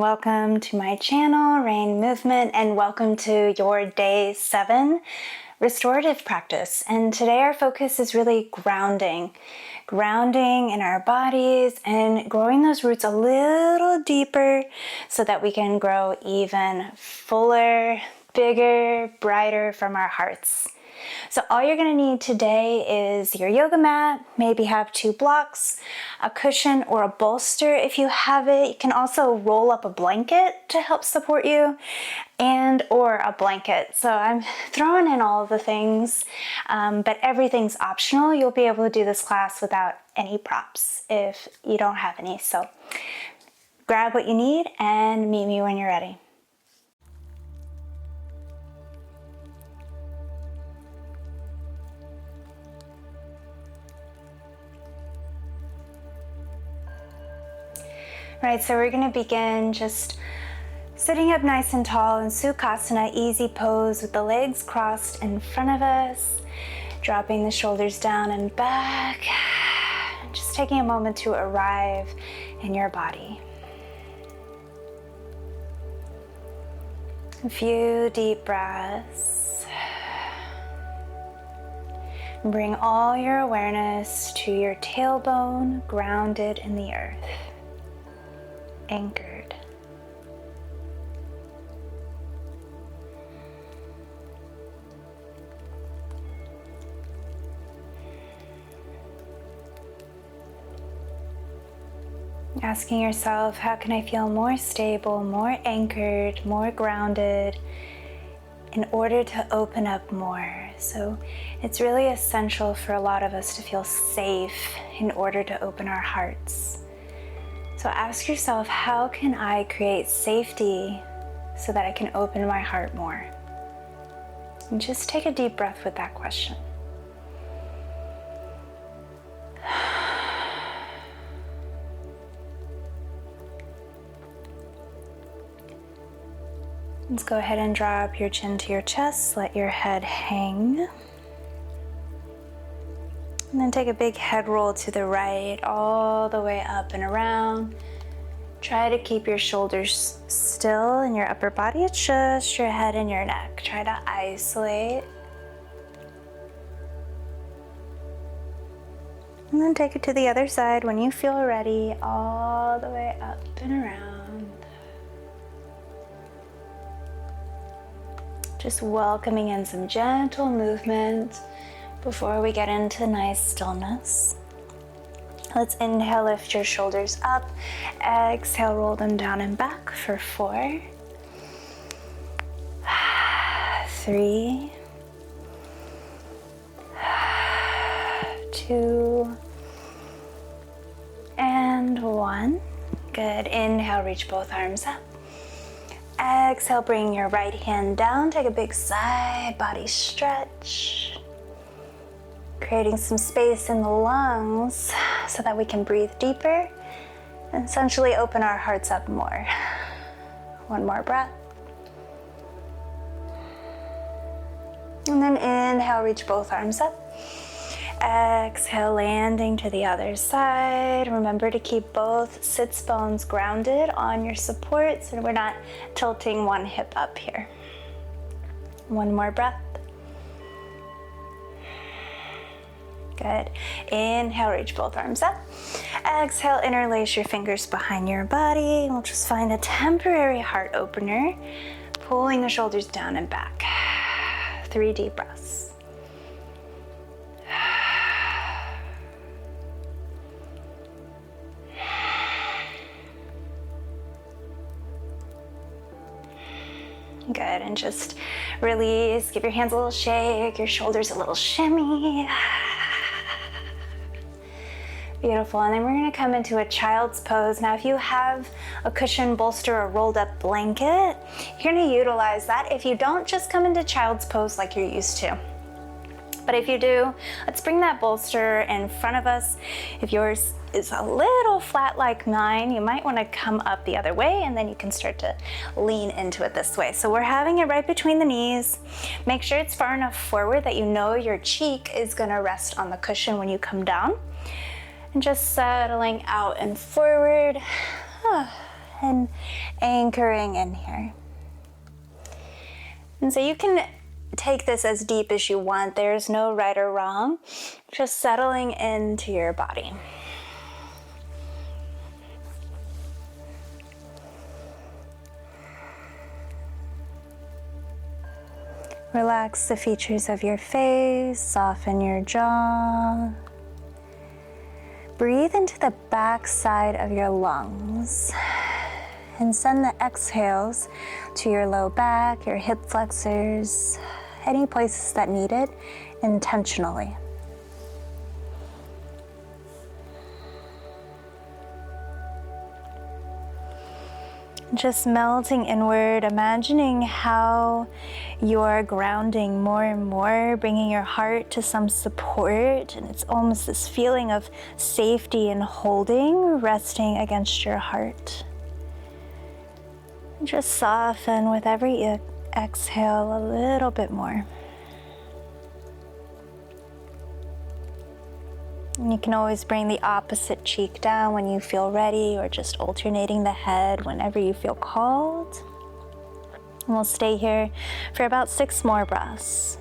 Welcome to my channel, Rayne Movement, and welcome to your day 7 restorative practice. And today our focus is really grounding in our bodies and growing those roots a little deeper so that we can grow even fuller, bigger, brighter from our hearts. So all you're going to need today is your yoga mat, maybe have 2 blocks, a cushion or a bolster if you have it. You can also roll up a blanket to help support you and or a blanket. So I'm throwing in all of the things, but everything's optional. You'll be able to do this class without any props if you don't have any. So grab what you need and meet me when you're ready. Right, so we're going to begin just sitting up nice and tall in Sukhasana, easy pose with the legs crossed in front of us, dropping the shoulders down and back, just taking a moment to arrive in your body. A few deep breaths. Bring all your awareness to your tailbone, grounded in the earth. Anchored. Asking yourself, how can I feel more stable, more anchored, more grounded in order to open up more? So it's really essential for a lot of us to feel safe in order to open our hearts. So ask yourself, how can I create safety so that I can open my heart more? And just take a deep breath with that question. Let's go ahead and drop your chin to your chest, let your head hang. And then take a big head roll to the right, all the way up and around. Try to keep your shoulders still in your upper body. It's just your head and your neck. Try to isolate. And then take it to the other side when you feel ready, all the way up and around. Just welcoming in some gentle movement before we get into nice stillness. Let's inhale, lift your shoulders up. Exhale, roll them down and back for 4, 3, 2, and 1. Good. Inhale, reach both arms up. Exhale, bring your right hand down. Take a big side body stretch. Creating some space in the lungs so that we can breathe deeper and essentially open our hearts up more. One more breath. And then inhale, reach both arms up. Exhale, landing to the other side. Remember to keep both sits bones grounded on your supports so we're not tilting one hip up here. One more breath. Good. Inhale, reach both arms up. Exhale, interlace your fingers behind your body. We'll just find a temporary heart opener, pulling the shoulders down and back. 3 deep breaths. Good, and just release. Give your hands a little shake, your shoulders a little shimmy. Beautiful, and then we're gonna come into a child's pose. Now, if you have a cushion, bolster, or rolled up blanket, you're gonna utilize that. If you don't, just come into child's pose like you're used to. But if you do, let's bring that bolster in front of us. If yours is a little flat like mine, you might wanna come up the other way and then you can start to lean into it this way. So we're having it right between the knees. Make sure it's far enough forward that you know your cheek is gonna rest on the cushion when you come down. And just settling out and forward. and anchoring in here. And so you can take this as deep as you want. There's no right or wrong. Just settling into your body. Relax the features of your face, soften your jaw. Breathe into the back side of your lungs and send the exhales to your low back, your hip flexors, any places that need it intentionally. Just melting inward, imagining how you're grounding more and more, bringing your heart to some support, and it's almost this feeling of safety and holding, resting against your heart. Just soften with every exhale a little bit more. And you can always bring the opposite cheek down when you feel ready, or just alternating the head whenever you feel called. And we'll stay here for about 6 more breaths.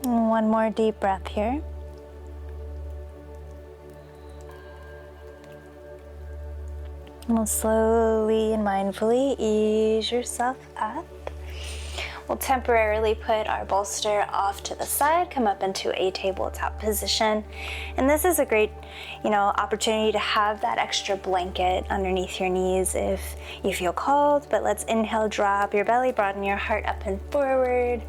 And one more deep breath here. And we'll slowly and mindfully ease yourself up. We'll temporarily put our bolster off to the side, come up into a tabletop position. And this is a great, opportunity to have that extra blanket underneath your knees if you feel called. But let's inhale, drop your belly, broaden your heart up and forward.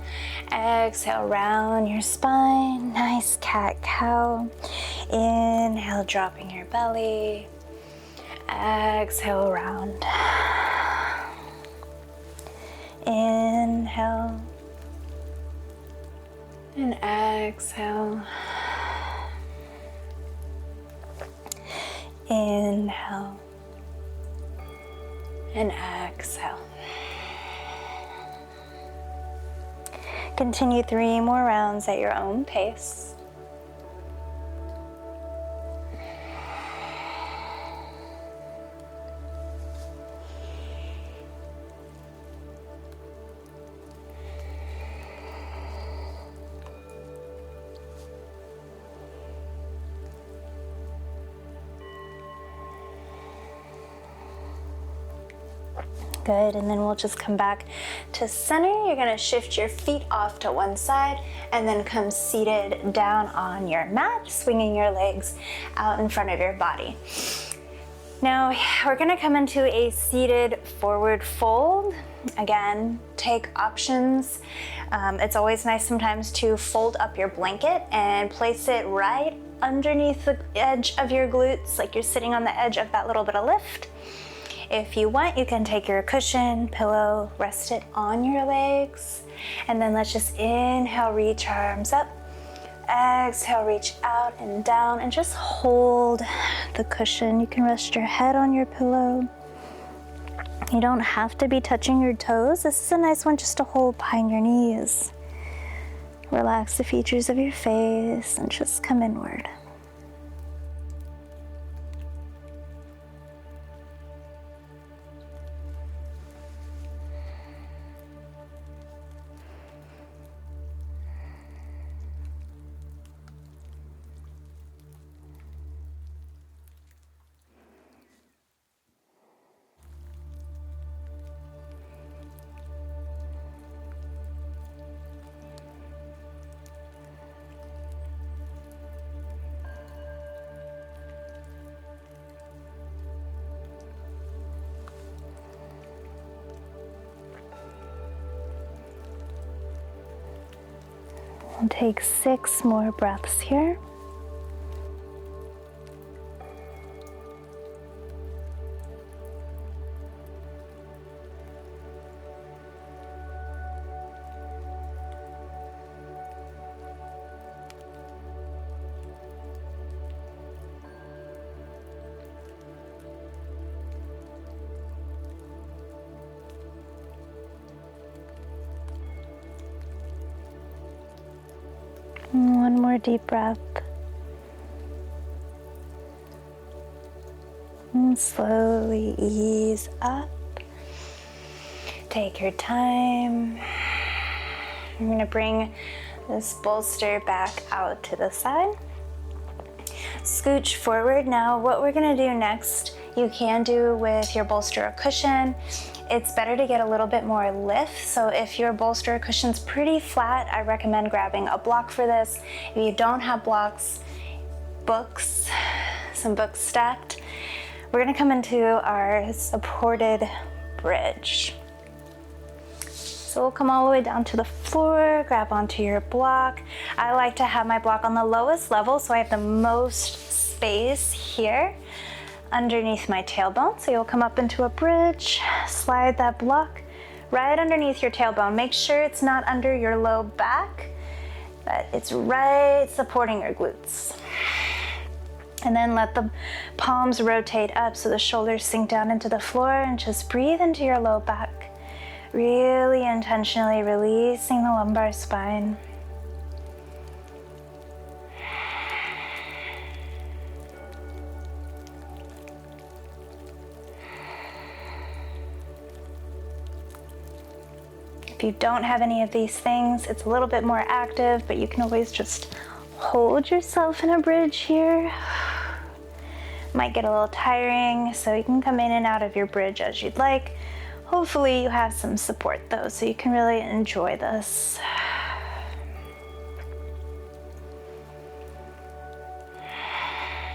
Exhale, round your spine, nice cat-cow. Inhale, dropping your belly. Exhale, round. Inhale and exhale. Inhale and exhale. Continue 3 more rounds at your own pace. Good, and then we'll just come back to center. You're gonna shift your feet off to one side and then come seated down on your mat, swinging your legs out in front of your body. Now, we're gonna come into a seated forward fold. Again, take options. It's always nice sometimes to fold up your blanket and place it right underneath the edge of your glutes, like you're sitting on the edge of that little bit of lift. If you want, you can take your cushion, pillow, rest it on your legs. And then let's just inhale, reach arms up. Exhale, reach out and down, and just hold the cushion. You can rest your head on your pillow. You don't have to be touching your toes. This is a nice one just to hold behind your knees. Relax the features of your face and just come inward. We'll take 6 more breaths here. One more deep breath. And slowly ease up. Take your time. I'm going to bring this bolster back out to the side. Scooch forward. Now what we're going to do next, you can do with your bolster or cushion. It's better to get a little bit more lift. So if your bolster or cushion's pretty flat, I recommend grabbing a block for this. If you don't have blocks, books, some books stacked. We're going to come into our supported bridge. So we'll come all the way down to the floor, grab onto your block. I like to have my block on the lowest level so I have the most space here underneath my tailbone. So you'll come up into a bridge, slide that block right underneath your tailbone. Make sure it's not under your low back, but it's right supporting your glutes. And then let the palms rotate up so the shoulders sink down into the floor, and just breathe into your low back. Really intentionally releasing the lumbar spine. If you don't have any of these things, it's a little bit more active, but you can always just hold yourself in a bridge here. Might get a little tiring, so you can come in and out of your bridge as you'd like. Hopefully you have some support though, so you can really enjoy this.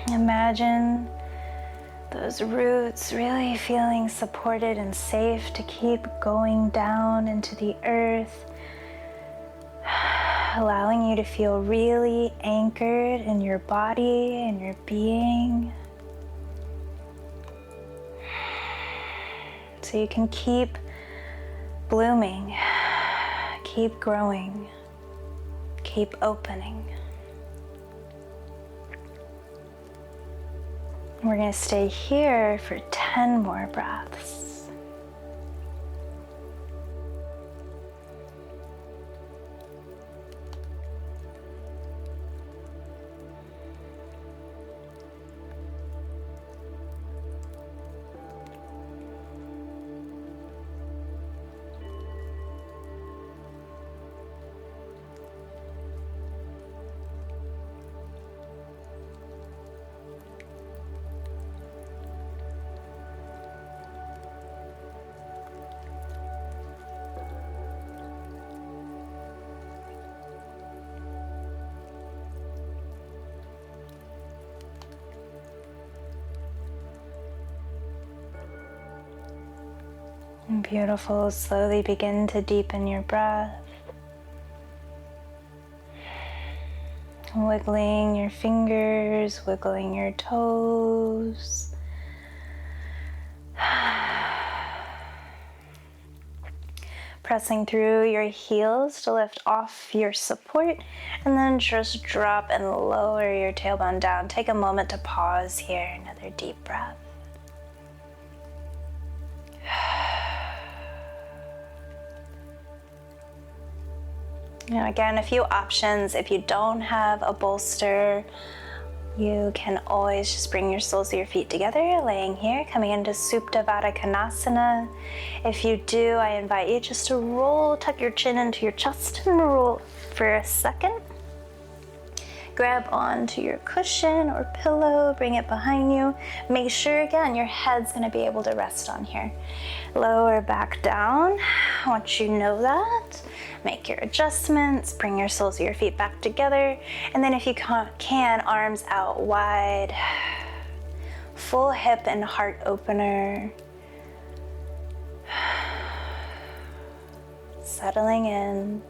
Imagine those roots really feeling supported and safe to keep going down into the earth, allowing you to feel really anchored in your body and your being. So you can keep blooming, keep growing, keep opening. We're going to stay here for 10 more breaths. Beautiful. Slowly begin to deepen your breath. Wiggling your fingers, wiggling your toes. Pressing through your heels to lift off your support, and then just drop and lower your tailbone down. Take a moment to pause here. Another deep breath. Now again, a few options. If you don't have a bolster, you can always just bring your soles of your feet together, laying here, coming into Supta Baddha Konasana. If you do, I invite you just to roll, tuck your chin into your chest and roll for a second. Grab onto your cushion or pillow, bring it behind you. Make sure, again, your head's gonna be able to rest on here. Lower back down, once you know that. Make your adjustments, bring your soles of your feet back together, and then if you can, arms out wide. Full hip and heart opener. Settling in.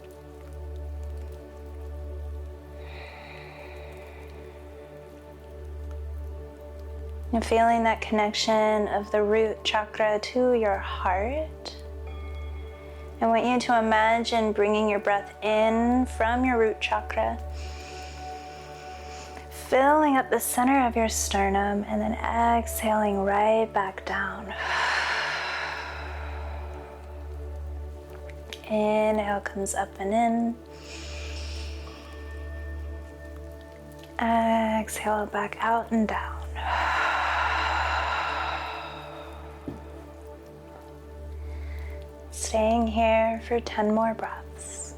And feeling that connection of the root chakra to your heart. I want you to imagine bringing your breath in from your root chakra, filling up the center of your sternum, and then exhaling right back down. Inhale comes up and in. Exhale back out and down. Staying here for 10 more breaths.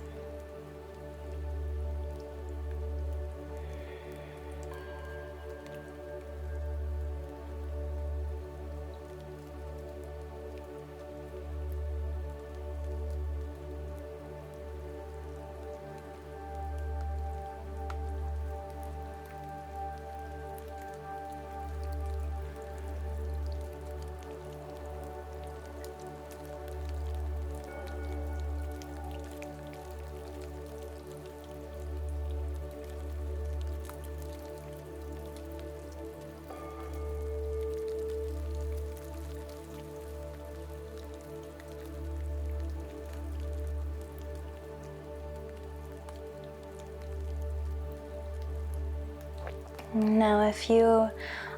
Now a few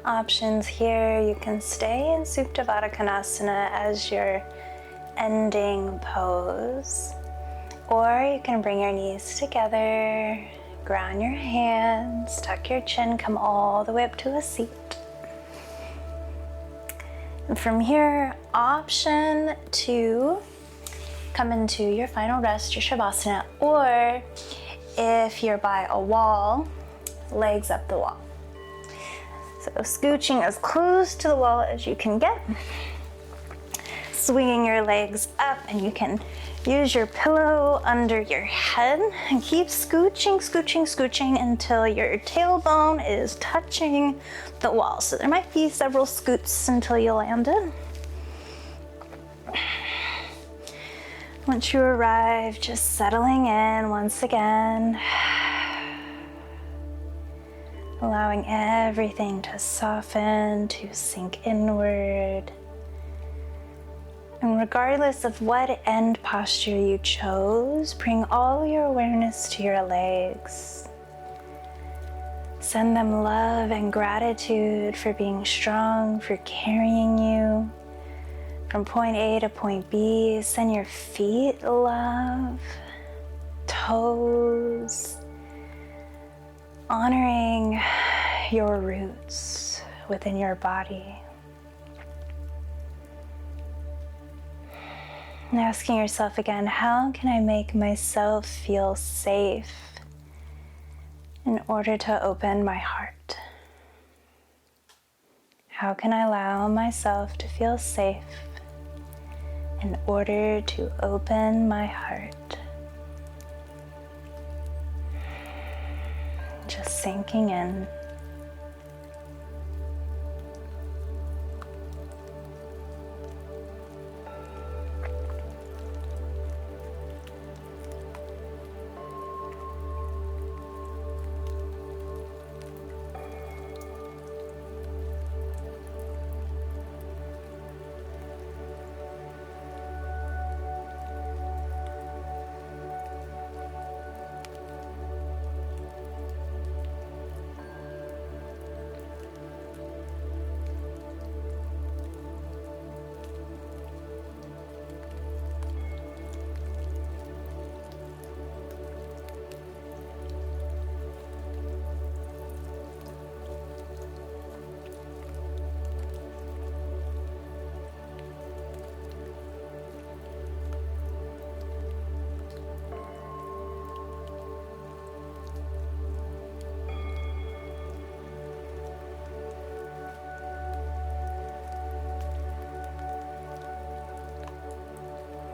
options here. You can stay in Supta Baddha Konasana as your ending pose, or you can bring your knees together, ground your hands, tuck your chin, come all the way up to a seat. And from here, option 2, come into your final rest, your Shavasana, or if you're by a wall, legs up the wall. So scooching as close to the wall as you can get. Swinging your legs up, and you can use your pillow under your head and keep scooching, scooching, scooching until your tailbone is touching the wall. So there might be several scoots until you land it. Once you arrive, just settling in once again. Allowing everything to soften, to sink inward. And regardless of what end posture you chose, bring all your awareness to your legs. Send them love and gratitude for being strong, for carrying you from point A to point B. Send your feet love, toes, honoring your roots within your body. And asking yourself again, how can I make myself feel safe in order to open my heart? How can I allow myself to feel safe in order to open my heart? Just sinking in.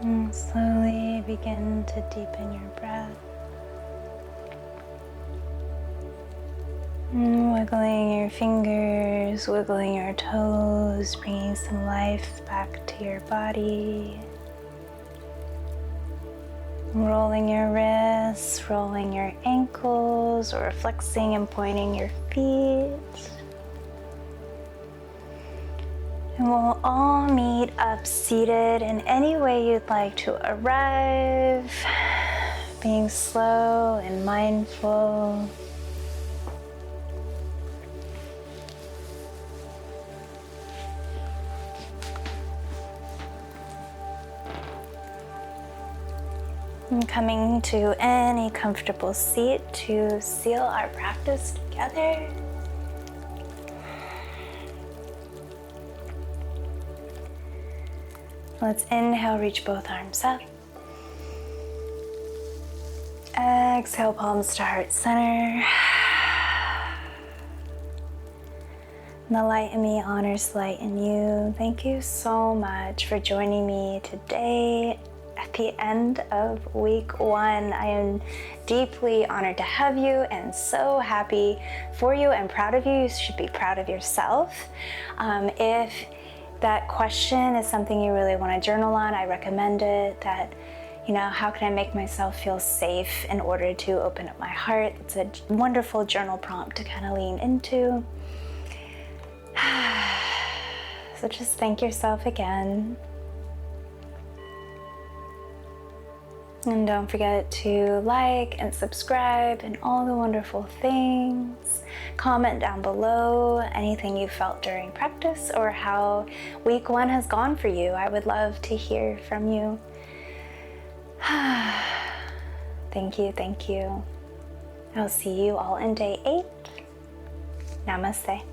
And slowly begin to deepen your breath. Wiggling your fingers, wiggling your toes, bringing some life back to your body. Rolling your wrists, rolling your ankles, or flexing and pointing your feet. And we'll all meet up seated in any way you'd like to arrive, being slow and mindful. And coming to any comfortable seat to seal our practice together. Let's inhale, reach both arms up. Exhale, palms to heart center. And the light in me honors the light in you. Thank you so much for joining me today at the end of week 1. I am deeply honored to have you and so happy for you and proud of you. You should be proud of yourself. If that question is something you really want to journal on, I recommend it. That, how can I make myself feel safe in order to open up my heart? It's a wonderful journal prompt to kind of lean into. So just thank yourself again. And don't forget to like and subscribe and all the wonderful things. Comment down below anything you felt during practice or how week 1 has gone for you. I would love to hear from you. Thank you, thank you. I'll see you all in day 8. Namaste.